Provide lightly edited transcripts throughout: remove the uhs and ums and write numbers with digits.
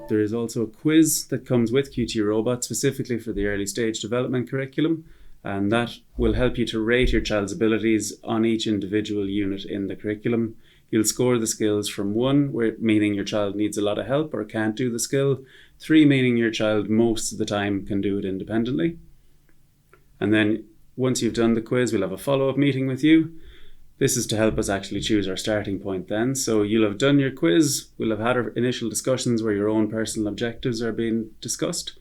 There is also a quiz that comes with QTrobot specifically for the early stage development curriculum, and that will help you to rate your child's abilities on each individual unit in the curriculum. You'll score the skills from 1, meaning your child needs a lot of help or can't do the skill, 3, meaning your child most of the time can do it independently. And then once you've done the quiz, we'll have a follow-up meeting with you. This is to help us actually choose our starting point then. So you'll have done your quiz, we'll have had our initial discussions where your own personal objectives are being discussed,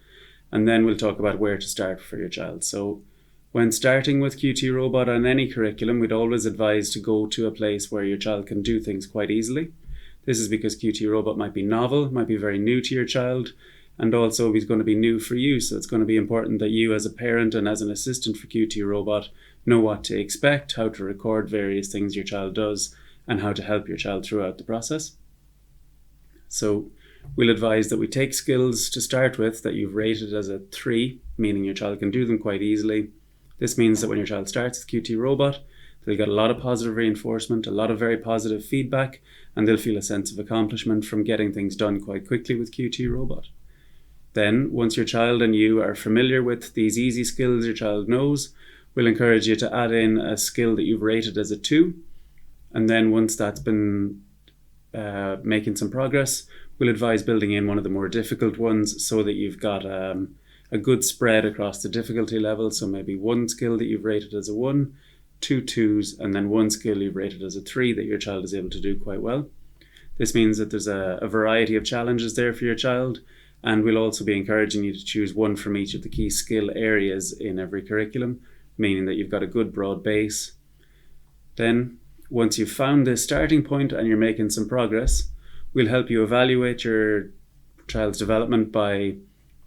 and then we'll talk about where to start for your child. So when starting with QTrobot on any curriculum, we'd always advise to go to a place where your child can do things quite easily. This is because QTrobot might be novel, might be very new to your child, and also it's going to be new for you. So it's going to be important that you as a parent and as an assistant for QTrobot know what to expect, how to record various things your child does, and how to help your child throughout the process. So we'll advise that we take skills to start with that you've rated as a 3, meaning your child can do them quite easily. This means that when your child starts with QTrobot, they'll get a lot of positive reinforcement, a lot of very positive feedback, and they'll feel a sense of accomplishment from getting things done quite quickly with QTrobot. Then, once your child and you are familiar with these easy skills your child knows, we'll encourage you to add in a skill that you've rated as a 2. And then once that's been making some progress, we'll advise building in one of the more difficult ones so that you've got a good spread across the difficulty level. So maybe 1 skill that you've rated as a 1, 2 2s, and then 1 skill you've rated as a 3 that your child is able to do quite well. This means that there's a variety of challenges there for your child, and we'll also be encouraging you to choose 1 from each of the key skill areas in every curriculum, meaning that you've got a good broad base. Then, once you've found this starting point and you're making some progress, we'll help you evaluate your child's development by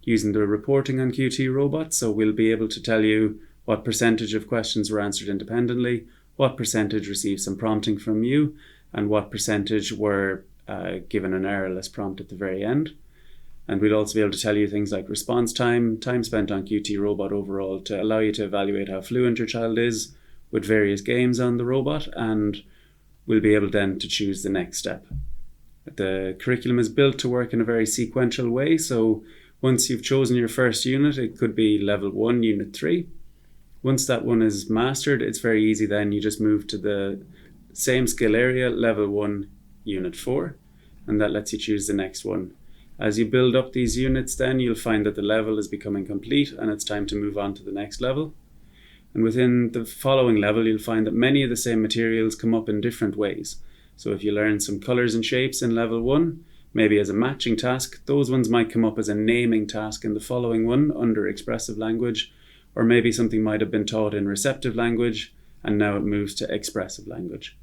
using the reporting on QTrobot. So we'll be able to tell you what percentage of questions were answered independently, what percentage received some prompting from you, and what percentage were given an errorless prompt at the very end. And we'll also be able to tell you things like response time, time spent on QTrobot overall, to allow you to evaluate how fluent your child is with various games on the robot, and we'll be able then to choose the next step. The curriculum is built to work in a very sequential way, so once you've chosen your first unit, it could be level 1, unit 3. Once that one is mastered, it's very easy then. You just move to the same skill area, level 1, unit 4, and that lets you choose the next one. As you build up these units then, you'll find that the level is becoming complete and it's time to move on to the next level. And within the following level, you'll find that many of the same materials come up in different ways. So if you learn some colours and shapes in level 1, maybe as a matching task, those ones might come up as a naming task in the following one under expressive language, or maybe something might have been taught in receptive language and now it moves to expressive language.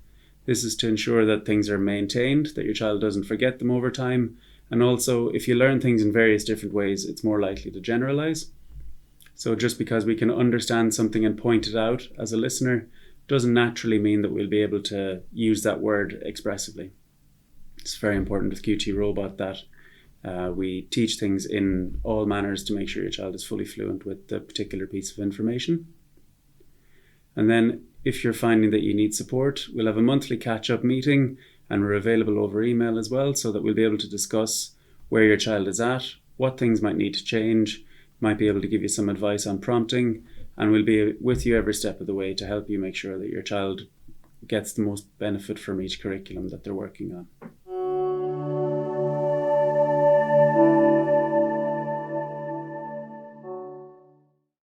This is to ensure that things are maintained, that your child doesn't forget them over time, and also if you learn things in various different ways, it's more likely to generalize. So just because we can understand something and point it out as a listener doesn't naturally mean that we'll be able to use that word expressively. It's very important with QTrobot that we teach things in all manners to make sure your child is fully fluent with the particular piece of information. And then if you're finding that you need support, we'll have a monthly catch-up meeting, and we're available over email as well, so that we'll be able to discuss where your child is at, what things might need to change, might be able to give you some advice on prompting, and we'll be with you every step of the way to help you make sure that your child gets the most benefit from each curriculum that they're working on.